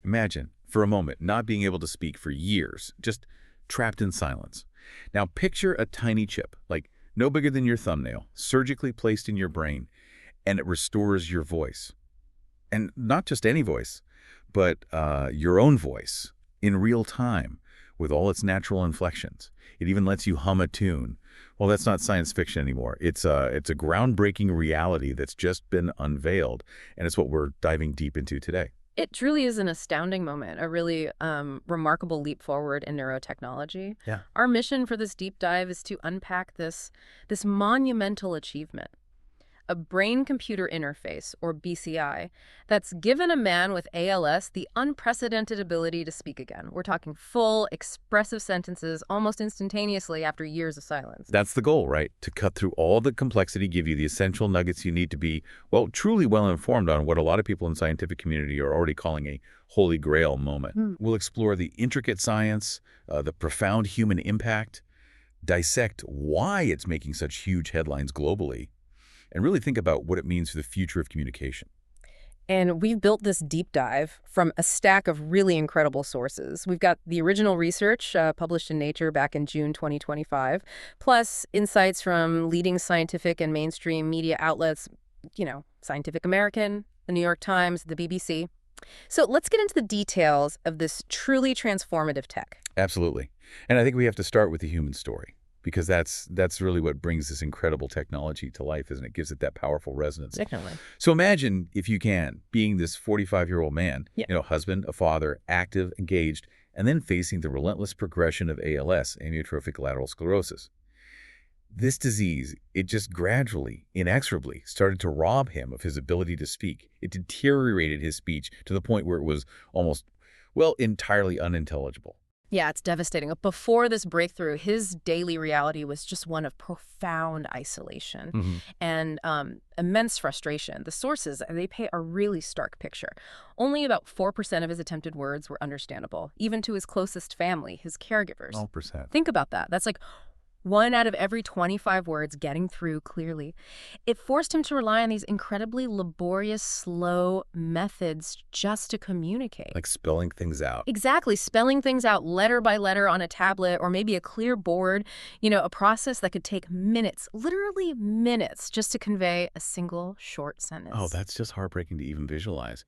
Imagine, for a moment, not being able to speak for years, just trapped in silence. Now picture a tiny chip, like no bigger than your thumbnail, surgically placed in your brain, and it restores your voice. And not just any voice, but your own voice in real time with all its natural inflections. It even lets you hum a tune. Well, that's not science fiction anymore. It's a groundbreaking reality that's just been unveiled, and it's what we're diving deep into today. It truly is an astounding moment, a really remarkable leap forward in neurotechnology. Yeah. Our mission for this deep dive is to unpack this monumental achievement. A brain-computer interface, or BCI, that's given a man with ALS the unprecedented ability to speak again. We're talking full, expressive sentences almost instantaneously after years of silence. That's the goal, right? To cut through all the complexity, give you the essential nuggets you need to be, well, truly well-informed on what a lot of people in the scientific community are already calling a holy grail moment. We'll explore the intricate science, the profound human impact, dissect why it's making such huge headlines globally, and really think about what it means for the future of communication. And we've built this deep dive from a stack of really incredible sources. We've got the original research published in Nature back in June 2025, plus insights from leading scientific and mainstream media outlets, Scientific American, the New York Times, the BBC. So let's get into the details of this truly transformative tech. Absolutely. And I think we have to start with the human story, because that's really what brings this incredible technology to life, isn't it? It gives it that powerful resonance. Definitely. So imagine, if you can, being this 45-year-old man, husband, a father, active, engaged, and then facing the relentless progression of ALS, amyotrophic lateral sclerosis. This disease, it just gradually, inexorably started to rob him of his ability to speak. It deteriorated his speech to the point where it was almost, well, entirely unintelligible. Yeah, it's devastating. Before this breakthrough, his daily reality was just one of profound isolation and immense frustration. The sources, they paint a really stark picture. Only about 4% of his attempted words were understandable, even to his closest family, his caregivers. 12%. Think about that. That's like 1 out of every 25 words getting through clearly. It forced him to rely on these incredibly laborious, slow methods just to communicate. Like spelling things out. Exactly. Spelling things out letter by letter on a tablet or maybe a clear board, a process that could take minutes, literally minutes, just to convey a single short sentence. Oh, that's just heartbreaking to even visualize.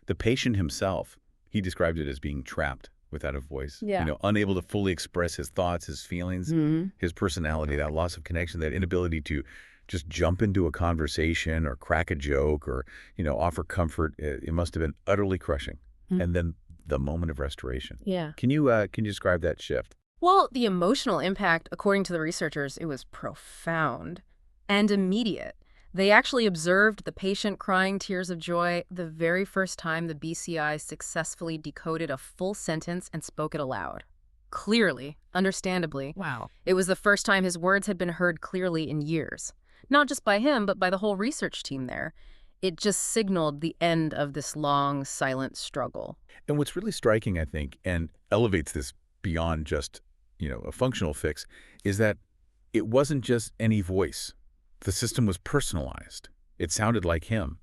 The patient himself, he described it as being trapped without a voice, unable to fully express his thoughts, his feelings, his personality, that loss of connection, that inability to just jump into a conversation or crack a joke or, offer comfort. It must have been utterly crushing. And then the moment of restoration. Yeah. Can you describe that shift? Well, the emotional impact, according to the researchers, it was profound and immediate. They actually observed the patient crying tears of joy the very first time the BCI successfully decoded a full sentence and spoke it aloud. Clearly, understandably. Wow. It was the first time his words had been heard clearly in years. Not just by him, but by the whole research team there. It just signaled the end of this long, silent struggle. And what's really striking, I think, and elevates this beyond just, a functional fix, is that it wasn't just any voice. The system was personalized. It sounded like him.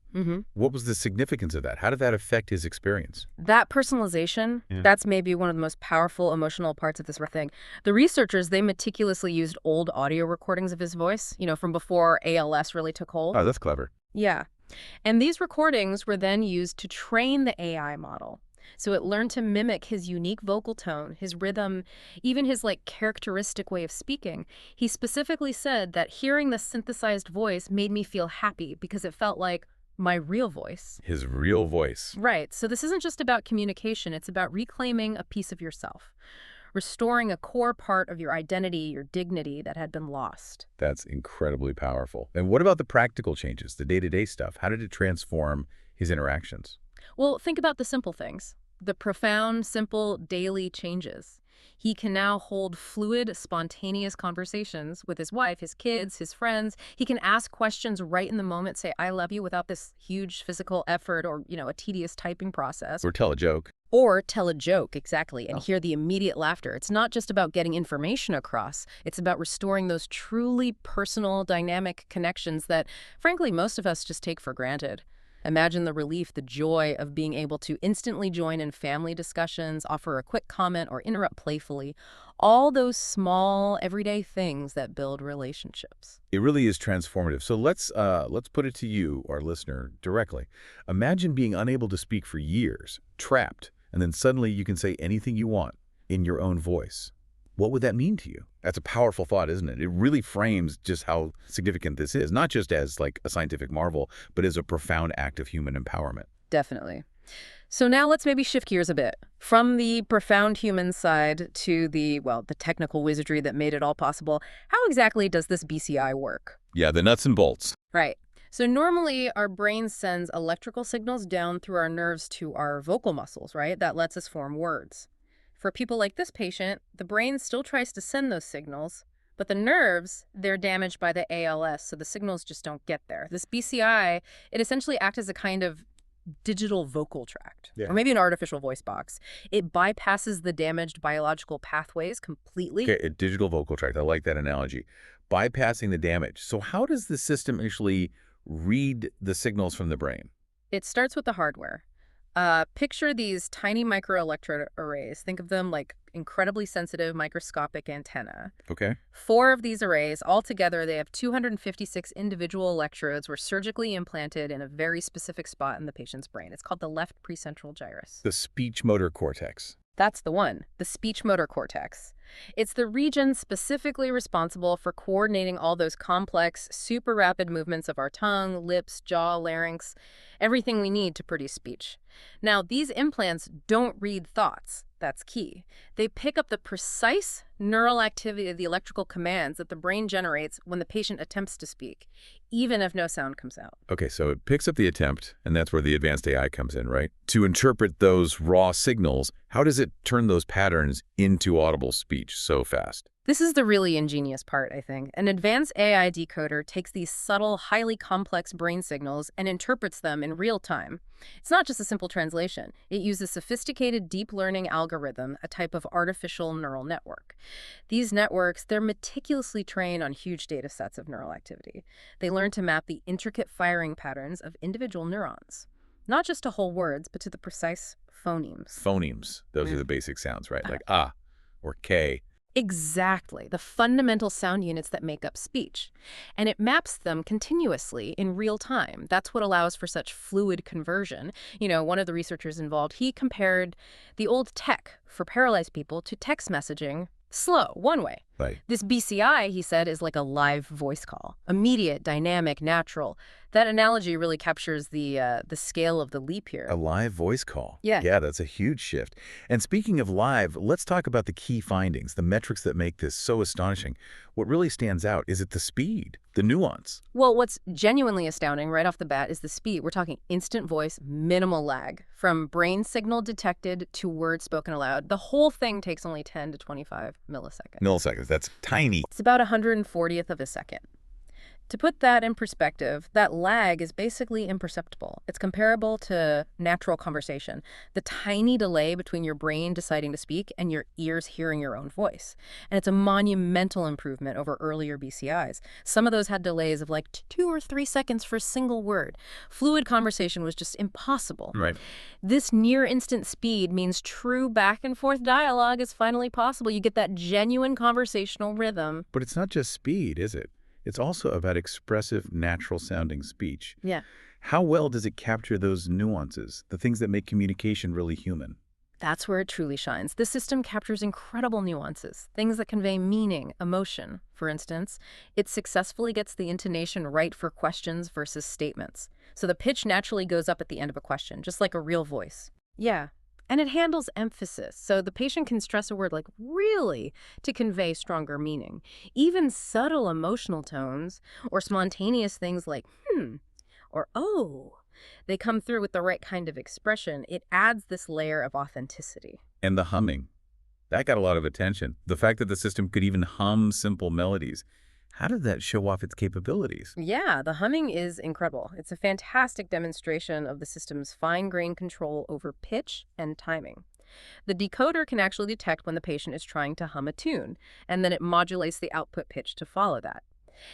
What was the significance of that? How did that affect his experience? That personalization, that's maybe one of the most powerful emotional parts of this thing. The researchers, they meticulously used old audio recordings of his voice, from before ALS really took hold. Oh, that's clever. Yeah. And these recordings were then used to train the AI model. So it learned to mimic his unique vocal tone, his rhythm, even his characteristic way of speaking. He specifically said that hearing the synthesized voice made me feel happy because it felt like my real voice. His real voice. Right. So this isn't just about communication. It's about reclaiming a piece of yourself, restoring a core part of your identity, your dignity that had been lost. That's incredibly powerful. And what about the practical changes, the day-to-day stuff? How did it transform his interactions? Well, think about the simple things, the profound, simple, daily changes. He can now hold fluid, spontaneous conversations with his wife, his kids, his friends. He can ask questions right in the moment, say, I love you, without this huge physical effort or, a tedious typing process. Or tell a joke. Or tell a joke, exactly, and hear the immediate laughter. It's not just about getting information across. It's about restoring those truly personal, dynamic connections that, frankly, most of us just take for granted. Imagine the relief, the joy of being able to instantly join in family discussions, offer a quick comment, or interrupt playfully. All those small, everyday things that build relationships. It really is transformative. So let's put it to you, our listener, directly. Imagine being unable to speak for years, trapped, and then suddenly you can say anything you want in your own voice. What would that mean to you? That's a powerful thought, isn't it? It really frames just how significant this is, not just as like a scientific marvel, but as a profound act of human empowerment. Definitely. So now let's maybe shift gears a bit from the profound human side to the technical wizardry that made it all possible. How exactly does this BCI work? Yeah, the nuts and bolts. Right. So normally our brain sends electrical signals down through our nerves to our vocal muscles, right? That lets us form words. For people like this patient, the brain still tries to send those signals, but the nerves, they're damaged by the ALS, so the signals just don't get there. This BCI, it essentially acts as a kind of digital vocal tract, or maybe an artificial voice box. It bypasses the damaged biological pathways completely. Okay, a digital vocal tract. I like that analogy. Bypassing the damage. So how does the system actually read the signals from the brain? It starts with the hardware. Picture these tiny microelectrode arrays. Think of them like incredibly sensitive microscopic antenna. Okay. 4 of these arrays, altogether, they have 256 individual electrodes were surgically implanted in a very specific spot in the patient's brain. It's called the left precentral gyrus. The speech motor cortex. That's the one, the speech motor cortex. It's the region specifically responsible for coordinating all those complex, super rapid movements of our tongue, lips, jaw, larynx, everything we need to produce speech. Now, these implants don't read thoughts. That's key. They pick up the precise neural activity of the electrical commands that the brain generates when the patient attempts to speak, even if no sound comes out. Okay, so it picks up the attempt, and that's where the advanced AI comes in, right? To interpret those raw signals, how does it turn those patterns into audible speech so fast? This is the really ingenious part, I think. An advanced AI decoder takes these subtle, highly complex brain signals and interprets them in real time. It's not just a simple translation. It uses sophisticated deep learning algorithm, a type of artificial neural network. These networks, they're meticulously trained on huge data sets of neural activity. They learn to map the intricate firing patterns of individual neurons, not just to whole words, but to the precise phonemes. Phonemes. Those are the basic sounds, right? Like ah or K. Exactly, the fundamental sound units that make up speech. And it maps them continuously in real time. That's what allows for such fluid conversion. You know, one of the researchers involved, he compared the old tech for paralyzed people to text messaging slow, one way. Right. This BCI, he said, is like a live voice call. Immediate, dynamic, natural. That analogy really captures the scale of the leap here. A live voice call. Yeah. Yeah, that's a huge shift. And speaking of live, let's talk about the key findings, the metrics that make this so astonishing. What really stands out, is it the speed, the nuance? Well, what's genuinely astounding right off the bat is the speed. We're talking instant voice, minimal lag. From brain signal detected to words spoken aloud, the whole thing takes only 10 to 25 milliseconds. Milliseconds, that's tiny. It's about 140th of a second. To put that in perspective, that lag is basically imperceptible. It's comparable to natural conversation, the tiny delay between your brain deciding to speak and your ears hearing your own voice. And it's a monumental improvement over earlier BCIs. Some of those had delays of like 2 or 3 seconds for a single word. Fluid conversation was just impossible. Right. This near-instant speed means true back-and-forth dialogue is finally possible. You get that genuine conversational rhythm. But it's not just speed, is it? It's also about expressive, natural-sounding speech. Yeah. How well does it capture those nuances, the things that make communication really human? That's where it truly shines. This system captures incredible nuances, things that convey meaning, emotion. For instance, it successfully gets the intonation right for questions versus statements. So the pitch naturally goes up at the end of a question, just like a real voice. Yeah. And it handles emphasis, so the patient can stress a word like really to convey stronger meaning. Even subtle emotional tones or spontaneous things like or oh, they come through with the right kind of expression. It adds this layer of authenticity. And the humming. That got a lot of attention. The fact that the system could even hum simple melodies. How did that show off its capabilities? Yeah, the humming is incredible. It's a fantastic demonstration of the system's fine-grained control over pitch and timing. The decoder can actually detect when the patient is trying to hum a tune, and then it modulates the output pitch to follow that.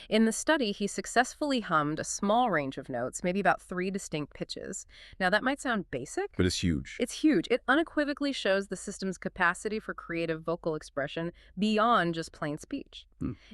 In the study, he successfully hummed a small range of notes, maybe about 3 distinct pitches. Now, that might sound basic. But it's huge. It's huge. It unequivocally shows the system's capacity for creative vocal expression beyond just plain speech.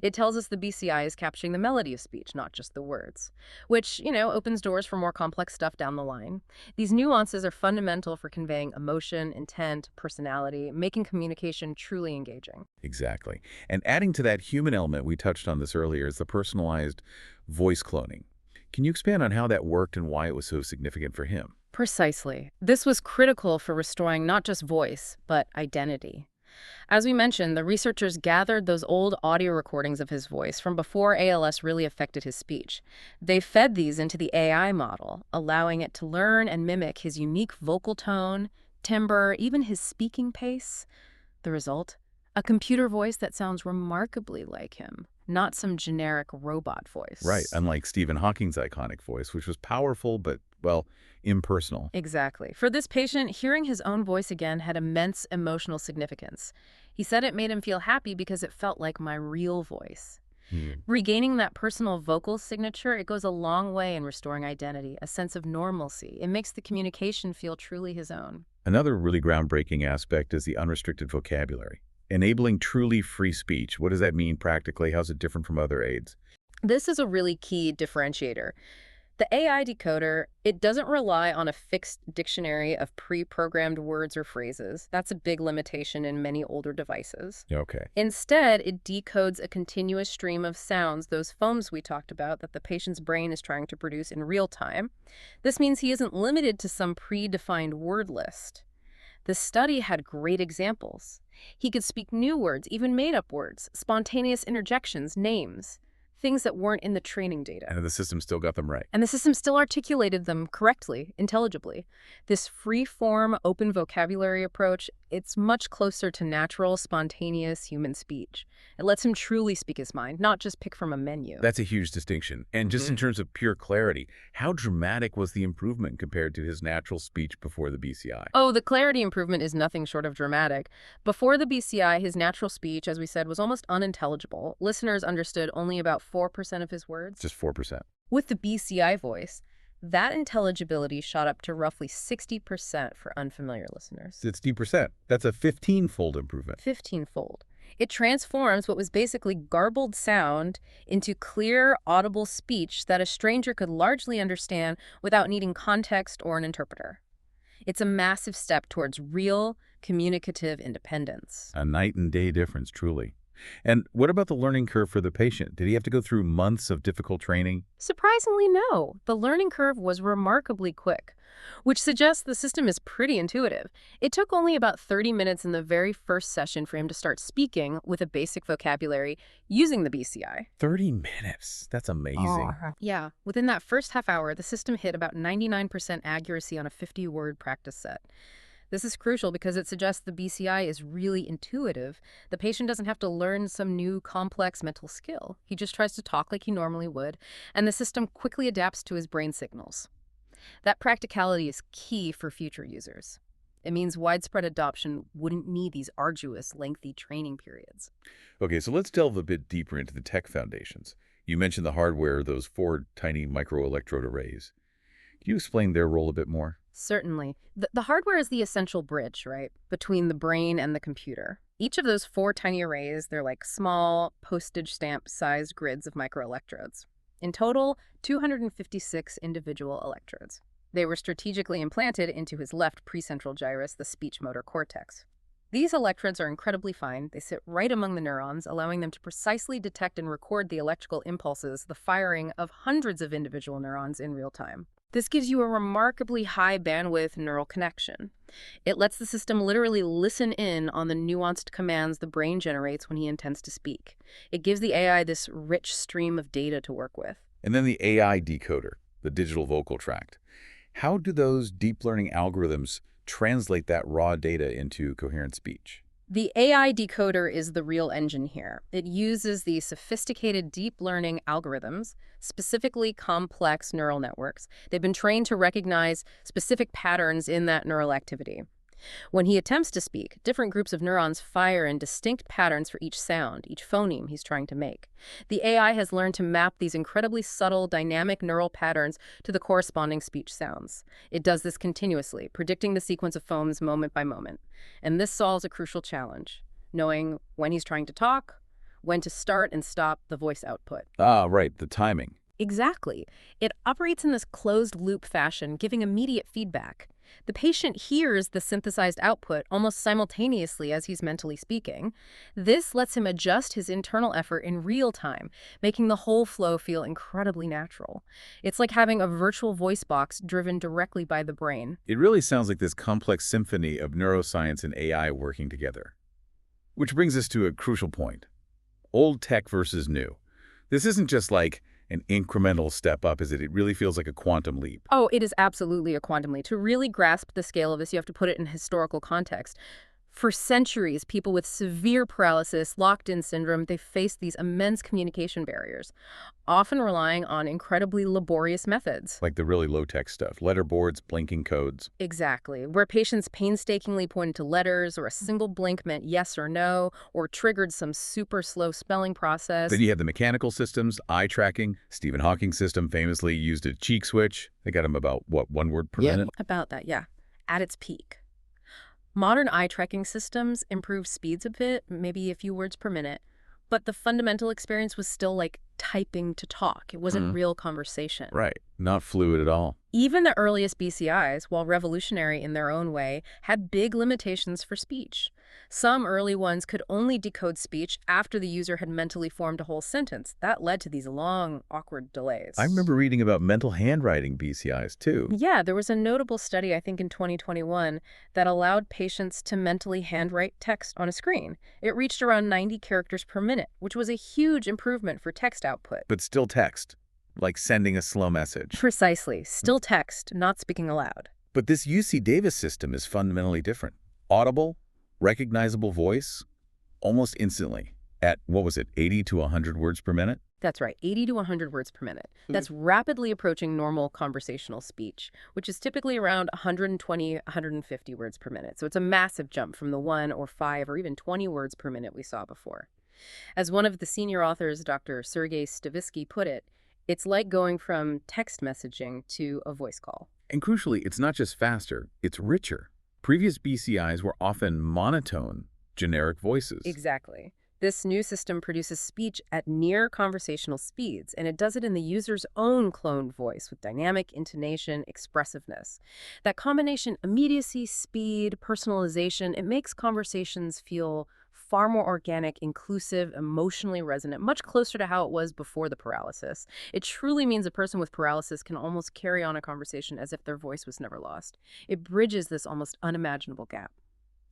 It tells us the BCI is capturing the melody of speech, not just the words, which, opens doors for more complex stuff down the line. These nuances are fundamental for conveying emotion, intent, personality, making communication truly engaging. Exactly. And adding to that human element, we touched on this earlier, is the personalized voice cloning. Can you expand on how that worked and why it was so significant for him? Precisely. This was critical for restoring not just voice, but identity. As we mentioned, the researchers gathered those old audio recordings of his voice from before ALS really affected his speech. They fed these into the AI model, allowing it to learn and mimic his unique vocal tone, timbre, even his speaking pace. The result? A computer voice that sounds remarkably like him, not some generic robot voice. Right, unlike Stephen Hawking's iconic voice, which was powerful but, well, impersonal. Exactly. For this patient, hearing his own voice again had immense emotional significance. He said it made him feel happy because it felt like my real voice. Regaining that personal vocal signature, it goes a long way in restoring identity, a sense of normalcy. It makes the communication feel truly his own. Another really groundbreaking aspect is the unrestricted vocabulary. Enabling truly free speech. What does that mean practically? How's it different from other aids? This is a really key differentiator. The AI decoder, it doesn't rely on a fixed dictionary of pre-programmed words or phrases. That's a big limitation in many older devices. Okay. Instead, it decodes a continuous stream of sounds, those phonemes we talked about that the patient's brain is trying to produce in real time. This means he isn't limited to some predefined word list. The study had great examples. He could speak new words, even made-up words, spontaneous interjections, names, things that weren't in the training data. And the system still got them right. And the system still articulated them correctly, intelligibly. This free-form, open vocabulary approach, it's much closer to natural, spontaneous human speech. It lets him truly speak his mind, not just pick from a menu. That's a huge distinction. And just in terms of pure clarity, how dramatic was the improvement compared to his natural speech before the BCI? Oh, the clarity improvement is nothing short of dramatic. Before the BCI, his natural speech, as we said, was almost unintelligible. Listeners understood only about 4% of his words. Just 4%. With the BCI voice, that intelligibility shot up to roughly 60% for unfamiliar listeners. 60%. That's a 15-fold improvement. 15-fold. It transforms what was basically garbled sound into clear, audible speech that a stranger could largely understand without needing context or an interpreter. It's a massive step towards real, communicative independence. A night and day difference, truly. And what about the learning curve for the patient? Did he have to go through months of difficult training? Surprisingly, no. The learning curve was remarkably quick, which suggests the system is pretty intuitive. It took only about 30 minutes in the very first session for him to start speaking with a basic vocabulary using the BCI. 30 minutes. That's amazing. Yeah, within that first half hour, the system hit about 99% accuracy on a 50-word practice set. This is crucial because it suggests the BCI is really intuitive. The patient doesn't have to learn some new complex mental skill. He just tries to talk like he normally would, and the system quickly adapts to his brain signals. That practicality is key for future users. It means widespread adoption wouldn't need these arduous, lengthy training periods. Okay, so let's delve a bit deeper into the tech foundations. You mentioned the hardware, those 4 tiny microelectrode arrays. Can you explain their role a bit more? Certainly. The hardware is the essential bridge, right, between the brain and the computer. Each of those 4 tiny arrays, they're like small, postage stamp-sized grids of microelectrodes. In total, 256 individual electrodes. They were strategically implanted into his left precentral gyrus, the speech motor cortex. These electrodes are incredibly fine. They sit right among the neurons, allowing them to precisely detect and record the electrical impulses, the firing of hundreds of individual neurons in real time. This gives you a remarkably high bandwidth neural connection. It lets the system literally listen in on the nuanced commands the brain generates when he intends to speak. It gives the AI this rich stream of data to work with. And then the AI decoder, the digital vocal tract. How do those deep learning algorithms translate that raw data into coherent speech? The AI decoder is the real engine here. It uses the sophisticated deep learning algorithms, specifically complex neural networks. They've been trained to recognize specific patterns in that neural activity. When he attempts to speak, different groups of neurons fire in distinct patterns for each sound, each phoneme he's trying to make. The AI has learned to map these incredibly subtle, dynamic neural patterns to the corresponding speech sounds. It does this continuously, predicting the sequence of phonemes moment by moment. And this solves a crucial challenge, knowing when he's trying to talk, when to start and stop the voice output. Ah, right, the timing. Exactly. It operates in this closed-loop fashion, giving immediate feedback. The patient hears the synthesized output almost simultaneously as he's mentally speaking. This lets him adjust his internal effort in real time, making the whole flow feel incredibly natural. It's like having a virtual voice box driven directly by the brain. It really sounds like this complex symphony of neuroscience and AI working together. Which brings us to a crucial point. Old tech versus new. This isn't just like an incremental step up, is it? It really feels like a quantum leap. Oh, it is absolutely a quantum leap. To really grasp the scale of this, you have to put it in historical context. For centuries, people with severe paralysis, locked-in syndrome, they faced these immense communication barriers, often relying on incredibly laborious methods. Like the really low-tech stuff, letterboards, blinking codes. Exactly, where patients painstakingly pointed to letters, or a single blink meant yes or no, or triggered some super slow spelling process. Then you have the mechanical systems, eye tracking. Stephen Hawking's system famously used a cheek switch. They got him about, what, 1 word per minute? About that, yeah. At its peak. Modern eye tracking systems improve speeds a bit, maybe a few words per minute, but the fundamental experience was still like typing to talk. It wasn't real conversation. Right. Not fluid at all. Even the earliest BCIs, while revolutionary in their own way, had big limitations for speech. Some early ones could only decode speech after the user had mentally formed a whole sentence. That led to these long, awkward delays. I remember reading about mental handwriting BCIs, too. Yeah, there was a notable study, I think in 2021, that allowed patients to mentally handwrite text on a screen. It reached around 90 characters per minute, which was a huge improvement for text output. But still text, like sending a slow message. Precisely. Still text, not speaking aloud. But this UC Davis system is fundamentally different. Audible, recognizable voice, almost instantly at, what was it, 80 to 100 words per minute? That's right, 80 to 100 words per minute. That's rapidly approaching normal conversational speech, which is typically around 120, 150 words per minute. So it's a massive jump from the 1 or 5 or even 20 words per minute we saw before. As one of the senior authors, Dr. Sergei Stavitsky, put it, it's like going from text messaging to a voice call. And crucially, it's not just faster, it's richer. Previous BCIs were often monotone, generic voices. Exactly. This new system produces speech at near conversational speeds, and it does it in the user's own cloned voice with dynamic intonation, expressiveness. That combination, immediacy, speed, personalization, it makes conversations feel far more organic, inclusive, emotionally resonant, much closer to how it was before the paralysis. It truly means a person with paralysis can almost carry on a conversation as if their voice was never lost. It bridges this almost unimaginable gap.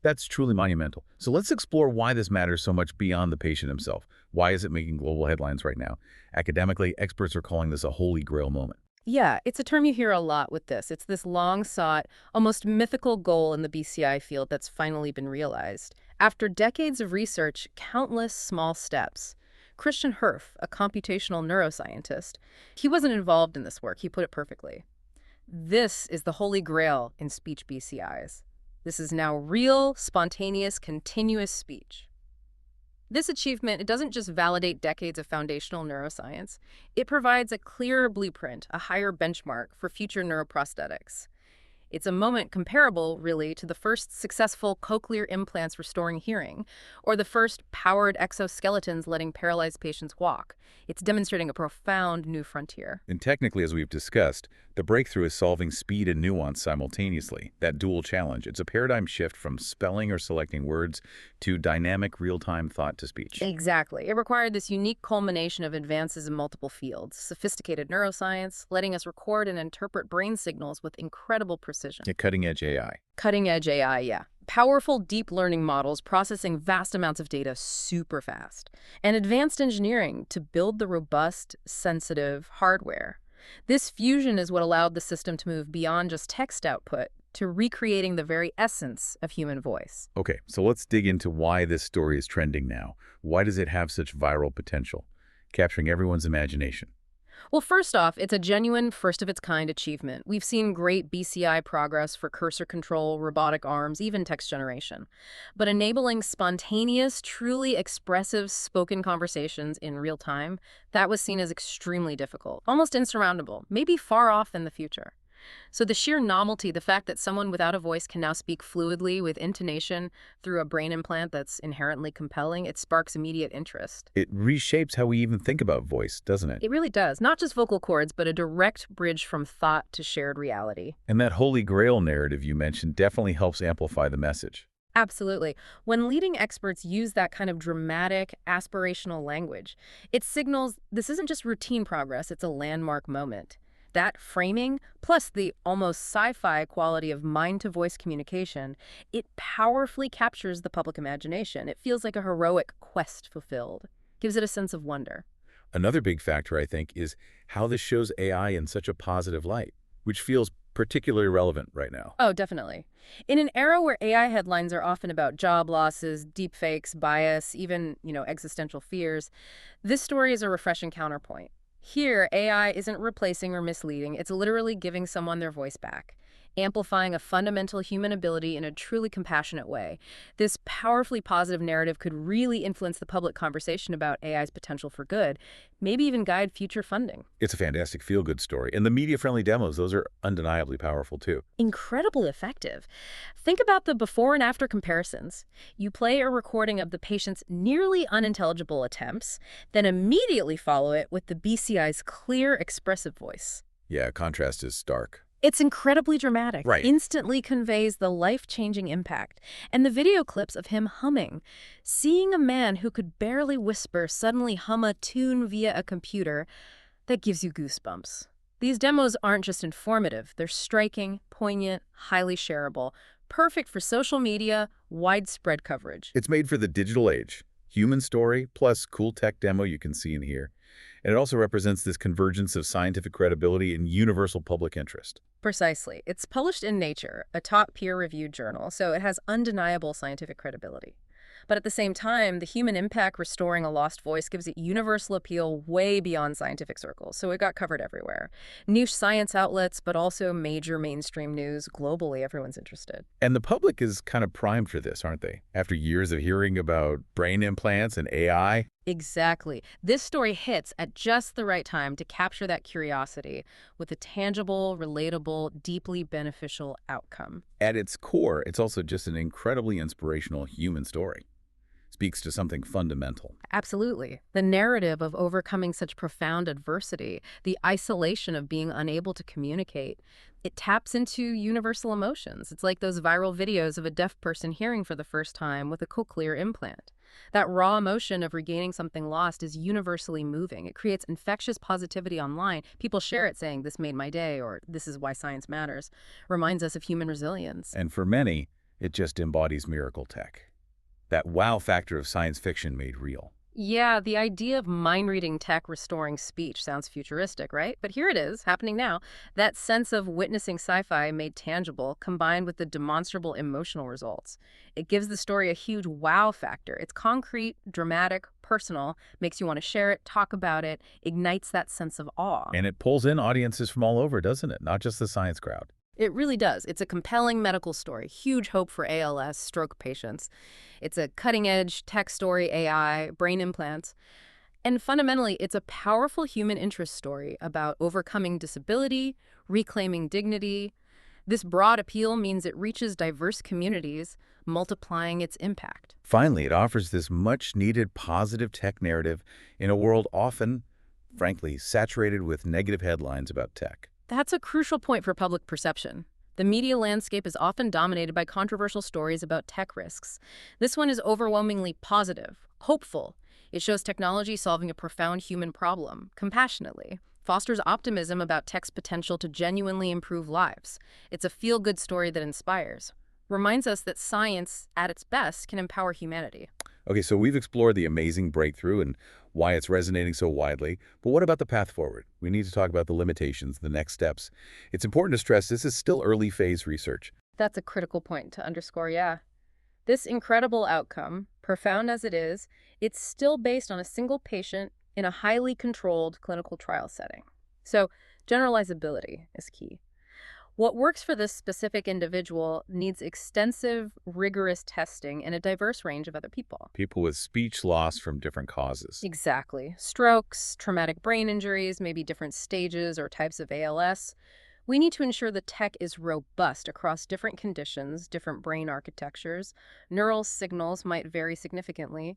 That's truly monumental. So let's explore why this matters so much beyond the patient himself. Why is it making global headlines right now? Academically, experts are calling this a holy grail moment. Yeah, it's a term you hear a lot with this. It's this long-sought, almost mythical goal in the BCI field that's finally been realized. After decades of research, countless small steps. Christian Herf, a computational neuroscientist, he wasn't involved in this work. He put it perfectly. This is the holy grail in speech BCIs. This is now real, spontaneous, continuous speech. This achievement, it doesn't just validate decades of foundational neuroscience. It provides a clearer blueprint, a higher benchmark for future neuroprosthetics. It's a moment comparable, really, to the first successful cochlear implants restoring hearing, or the first powered exoskeletons letting paralyzed patients walk. It's demonstrating a profound new frontier. And technically, as we've discussed, the breakthrough is solving speed and nuance simultaneously, that dual challenge. It's a paradigm shift from spelling or selecting words to dynamic real-time thought-to-speech. Exactly. It required this unique culmination of advances in multiple fields, sophisticated neuroscience, letting us record and interpret brain signals with incredible precision. A cutting-edge AI. Cutting-edge AI, yeah. Powerful deep learning models processing vast amounts of data super fast, and advanced engineering to build the robust, sensitive hardware. This fusion is what allowed the system to move beyond just text output to recreating the very essence of human voice. Okay, so let's dig into why this story is trending now. Why does it have such viral potential, capturing everyone's imagination? Well, first off, it's a genuine first-of-its-kind achievement. We've seen great BCI progress for cursor control, robotic arms, even text generation. But enabling spontaneous, truly expressive spoken conversations in real time, that was seen as extremely difficult, almost insurmountable, maybe far off in the future. So the sheer novelty, the fact that someone without a voice can now speak fluidly with intonation through a brain implant that's inherently compelling, it sparks immediate interest. It reshapes how we even think about voice, doesn't it? It really does. Not just vocal cords, but a direct bridge from thought to shared reality. And that Holy Grail narrative you mentioned definitely helps amplify the message. Absolutely. When leading experts use that kind of dramatic, aspirational language, it signals this isn't just routine progress, it's a landmark moment. That framing, plus the almost sci-fi quality of mind-to-voice communication, it powerfully captures the public imagination. It feels like a heroic quest fulfilled. Gives it a sense of wonder. Another big factor, I think, is how this shows AI in such a positive light, which feels particularly relevant right now. Oh, definitely. In an era where AI headlines are often about job losses, deepfakes, bias, even, existential fears, this story is a refreshing counterpoint. Here, AI isn't replacing or misleading, it's literally giving someone their voice back, amplifying a fundamental human ability in a truly compassionate way. This powerfully positive narrative could really influence the public conversation about AI's potential for good, maybe even guide future funding. It's a fantastic feel-good story. And the media-friendly demos, those are undeniably powerful too. Incredibly effective. Think about the before and after comparisons. You play a recording of the patient's nearly unintelligible attempts, then immediately follow it with the BCI's clear, expressive voice. Yeah, contrast is stark. It's incredibly dramatic, Right. instantly conveys the life-changing impact. And the video clips of him humming. Seeing a man who could barely whisper suddenly hum a tune via a computer, that gives you goosebumps. These demos aren't just informative, they're striking, poignant, highly shareable, perfect for social media, widespread coverage. It's made for the digital age. Human story plus cool tech demo you can see and hear. And it also represents this convergence of scientific credibility and universal public interest. Precisely. It's published in Nature, a top peer-reviewed journal, so it has undeniable scientific credibility. But at the same time, the human impact restoring a lost voice gives it universal appeal way beyond scientific circles, so it got covered everywhere. Niche science outlets, but also major mainstream news. Globally, everyone's interested. And the public is kind of primed for this, aren't they? After years of hearing about brain implants and AI. Exactly. This story hits at just the right time to capture that curiosity with a tangible, relatable, deeply beneficial outcome. At its core, it's also just an incredibly inspirational human story. Speaks to something fundamental. Absolutely. The narrative of overcoming such profound adversity, the isolation of being unable to communicate, it taps into universal emotions. It's like those viral videos of a deaf person hearing for the first time with a cochlear implant. That raw emotion of regaining something lost is universally moving. It creates infectious positivity online. People share it saying, "This made my day," or "This is why science matters." Reminds us of human resilience. And for many, it just embodies miracle tech. That wow factor of science fiction made real. Yeah, the idea of mind-reading tech restoring speech sounds futuristic, right? But here it is, happening now. That sense of witnessing sci-fi made tangible, combined with the demonstrable emotional results. It gives the story a huge wow factor. It's concrete, dramatic, personal, makes you want to share it, talk about it, ignites that sense of awe. And it pulls in audiences from all over, doesn't it? Not just the science crowd. It really does. It's a compelling medical story, huge hope for ALS, stroke patients. It's a cutting-edge tech story, AI, brain implants. And fundamentally, it's a powerful human interest story about overcoming disability, reclaiming dignity. This broad appeal means it reaches diverse communities, multiplying its impact. Finally, it offers this much-needed positive tech narrative in a world often, frankly, saturated with negative headlines about tech. That's a crucial point for public perception. The media landscape is often dominated by controversial stories about tech risks. This one is overwhelmingly positive, hopeful. It shows technology solving a profound human problem, compassionately, fosters optimism about tech's potential to genuinely improve lives. It's a feel-good story that inspires. Reminds us that science, at its best, can empower humanity. Okay, so we've explored the amazing breakthrough and why it's resonating so widely, but what about the path forward? We need to talk about the limitations, the next steps. It's important to stress this is still early phase research. That's a critical point to underscore, yeah. This incredible outcome, profound as it is, it's still based on a single patient in a highly controlled clinical trial setting. So generalizability is key. What works for this specific individual needs extensive, rigorous testing in a diverse range of other people. People with speech loss from different causes. Exactly. Strokes, traumatic brain injuries, maybe different stages or types of ALS. We need to ensure the tech is robust across different conditions, different brain architectures. Neural signals might vary significantly.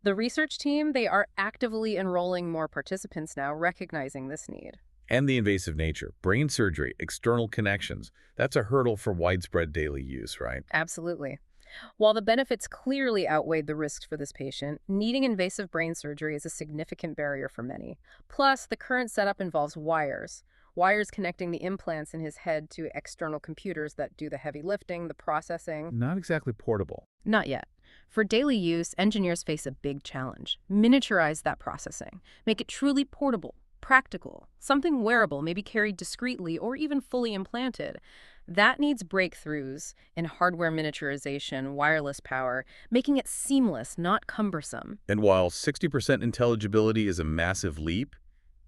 The research team, they are actively enrolling more participants now, recognizing this need. And the invasive nature. Brain surgery, external connections. That's a hurdle for widespread daily use, right? Absolutely. While the benefits clearly outweighed the risks for this patient, needing invasive brain surgery is a significant barrier for many. Plus, the current setup involves wires connecting the implants in his head to external computers that do the heavy lifting, the processing. Not exactly portable. Not yet. For daily use, engineers face a big challenge. Miniaturize that processing. Make it truly portable, practical, something wearable, maybe carried discreetly or even fully implanted. That needs breakthroughs in hardware miniaturization, wireless power, making it seamless, not cumbersome. And while 60% intelligibility is a massive leap,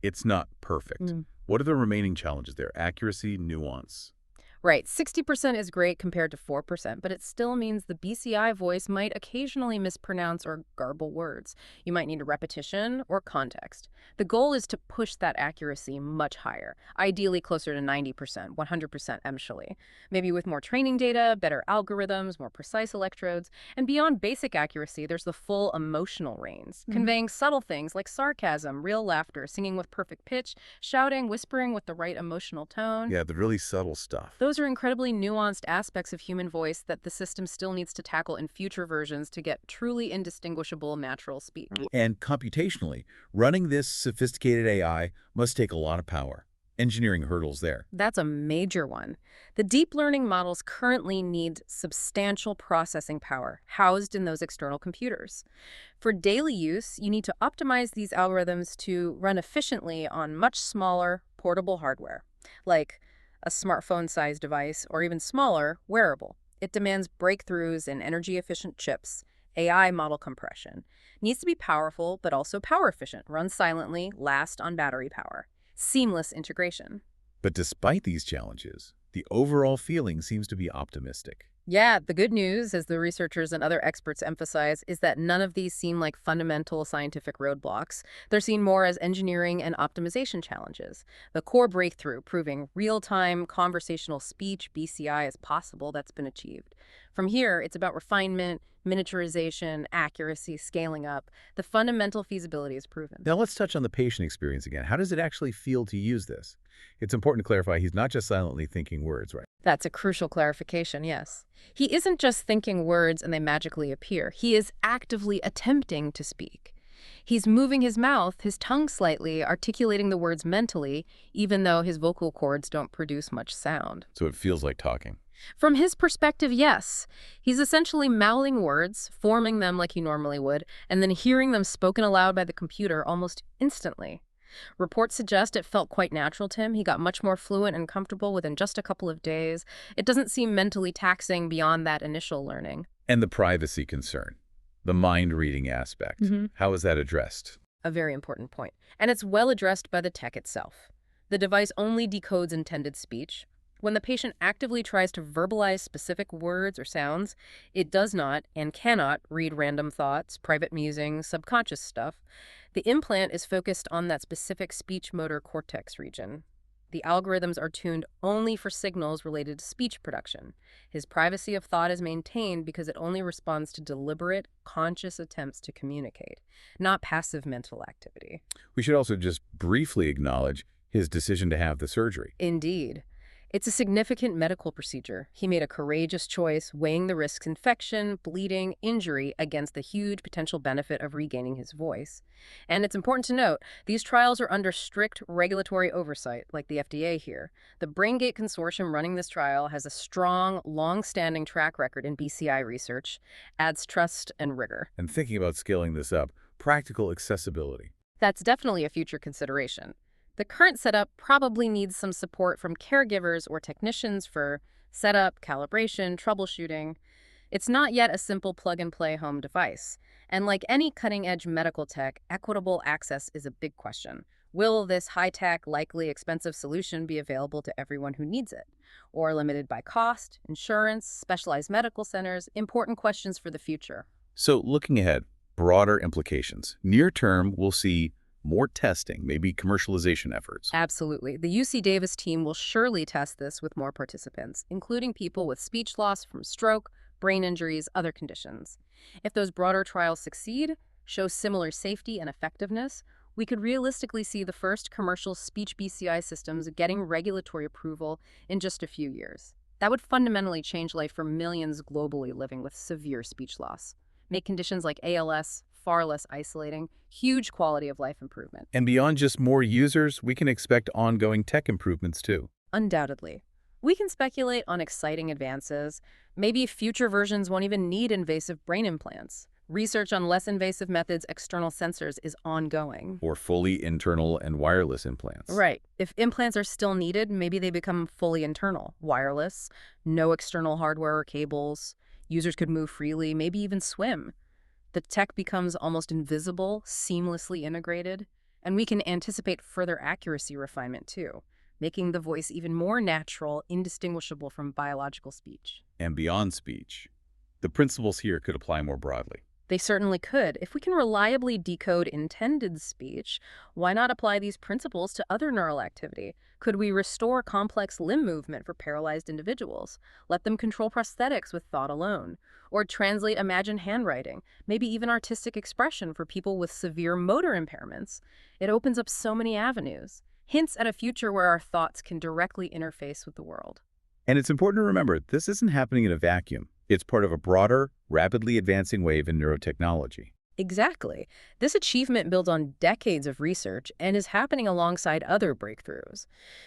it's not perfect. What are the remaining challenges there? Accuracy, nuance. Right, 60% is great compared to 4%, but it still means the BCI voice might occasionally mispronounce or garble words. You might need a repetition or context. The goal is to push that accuracy much higher, ideally closer to 90%, 100% emshally. Maybe with more training data, better algorithms, more precise electrodes, and beyond basic accuracy, there's the full emotional range, conveying subtle things like sarcasm, real laughter, singing with perfect pitch, shouting, whispering with the right emotional tone. Yeah, the really subtle stuff. Those are incredibly nuanced aspects of human voice that the system still needs to tackle in future versions to get truly indistinguishable natural speech. And computationally, running this sophisticated AI must take a lot of power. Engineering hurdles there. That's a major one. The deep learning models currently need substantial processing power housed in those external computers. For daily use, you need to optimize these algorithms to run efficiently on much smaller, portable hardware, like a smartphone-sized device, or even smaller, wearable. It demands breakthroughs in energy-efficient chips, AI model compression. Needs to be powerful, but also power efficient, run silently, last on battery power. Seamless integration. But despite these challenges, the overall feeling seems to be optimistic. Yeah, the good news, as the researchers and other experts emphasize, is that none of these seem like fundamental scientific roadblocks. They're seen more as engineering and optimization challenges. The core breakthrough, proving real-time conversational speech, BCI, is possible, that's been achieved. From here, it's about refinement, miniaturization, accuracy, scaling up. The fundamental feasibility is proven. Now let's touch on the patient experience again. How does it actually feel to use this? It's important to clarify he's not just silently thinking words, right? That's a crucial clarification, yes. He isn't just thinking words and they magically appear. He is actively attempting to speak. He's moving his mouth, his tongue slightly, articulating the words mentally, even though his vocal cords don't produce much sound. So it feels like talking. From his perspective, yes. He's essentially mouthing words, forming them like he normally would, and then hearing them spoken aloud by the computer almost instantly. Reports suggest it felt quite natural to him. He got much more fluent and comfortable within just a couple of days. It doesn't seem mentally taxing beyond that initial learning. And the privacy concern, the mind-reading aspect. How is that addressed? A very important point. And it's well addressed by the tech itself. The device only decodes intended speech. When the patient actively tries to verbalize specific words or sounds, it does not and cannot read random thoughts, private musings, subconscious stuff. The implant is focused on that specific speech motor cortex region. The algorithms are tuned only for signals related to speech production. His privacy of thought is maintained because it only responds to deliberate, conscious attempts to communicate, not passive mental activity. We should also just briefly acknowledge his decision to have the surgery. Indeed. It's a significant medical procedure. He made a courageous choice, weighing the risks: infection, bleeding, injury against the huge potential benefit of regaining his voice. And it's important to note, these trials are under strict regulatory oversight, like the FDA here. The BrainGate Consortium running this trial has a strong, long-standing track record in BCI research, adds trust and rigor. And thinking about scaling this up, practical accessibility. That's definitely a future consideration. The current setup probably needs some support from caregivers or technicians for setup, calibration, troubleshooting. It's not yet a simple plug-and-play home device. And like any cutting-edge medical tech, equitable access is a big question. Will this high-tech, likely expensive solution be available to everyone who needs it? Or limited by cost, insurance, specialized medical centers? Important questions for the future. So looking ahead, broader implications. Near term, we'll see more testing, maybe commercialization efforts. Absolutely. The UC Davis team will surely test this with more participants, including people with speech loss from stroke, brain injuries, other conditions. If those broader trials succeed, show similar safety and effectiveness, we could realistically see the first commercial speech BCI systems getting regulatory approval in just a few years. That would fundamentally change life for millions globally living with severe speech loss, make conditions like ALS far less isolating, huge quality of life improvement. And beyond just more users, we can expect ongoing tech improvements too. Undoubtedly. We can speculate on exciting advances. Maybe future versions won't even need invasive brain implants. Research on less invasive methods, external sensors, is ongoing. Or fully internal and wireless implants. Right. If implants are still needed, maybe they become fully internal, wireless, no external hardware or cables. Users could move freely, maybe even swim. The tech becomes almost invisible, seamlessly integrated, and we can anticipate further accuracy refinement too, making the voice even more natural, indistinguishable from biological speech. And beyond speech, the principles here could apply more broadly. They certainly could. If we can reliably decode intended speech, why not apply these principles to other neural activity? Could we restore complex limb movement for paralyzed individuals? Let them control prosthetics with thought alone? Or translate imagined handwriting, maybe even artistic expression for people with severe motor impairments? It opens up so many avenues. Hints at a future where our thoughts can directly interface with the world. And it's important to remember, this isn't happening in a vacuum. It's part of a broader, rapidly advancing wave in neurotechnology. Exactly. This achievement builds on decades of research and is happening alongside other breakthroughs.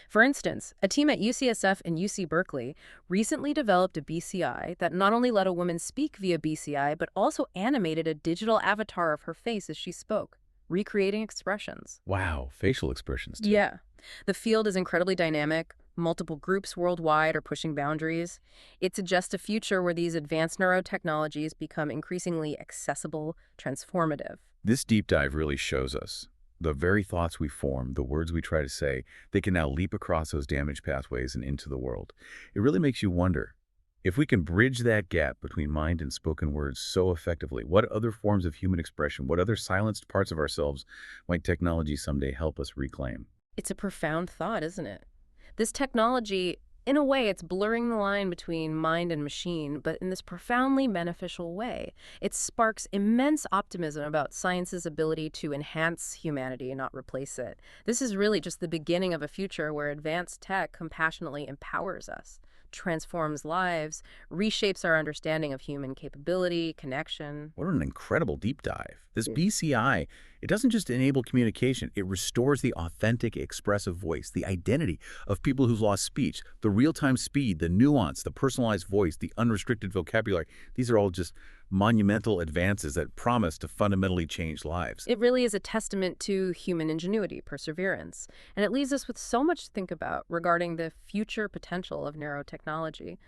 For instance, a team at UCSF and UC Berkeley recently developed a BCI that not only let a woman speak via BCI, but also animated a digital avatar of her face as she spoke, recreating expressions. Wow, facial expressions too. Yeah. The field is incredibly dynamic. Multiple groups worldwide are pushing boundaries. It suggests a future where these advanced neurotechnologies become increasingly accessible, transformative. This deep dive really shows us the very thoughts we form, the words we try to say, they can now leap across those damaged pathways and into the world. It really makes you wonder, if we can bridge that gap between mind and spoken words so effectively, what other forms of human expression, what other silenced parts of ourselves might technology someday help us reclaim? It's a profound thought, isn't it? This technology, in a way, it's blurring the line between mind and machine, but in this profoundly beneficial way. It sparks immense optimism about science's ability to enhance humanity, not replace it. This is really just the beginning of a future where advanced tech compassionately empowers us, transforms lives, reshapes our understanding of human capability, connection. What an incredible deep dive. This BCI, it doesn't just enable communication, it restores the authentic, expressive voice, the identity of people who've lost speech, the real-time speed, the nuance, the personalized voice, the unrestricted vocabulary. These are all just monumental advances that promise to fundamentally change lives. It really is a testament to human ingenuity, perseverance, and it leaves us with so much to think about regarding the future potential of neurotechnology.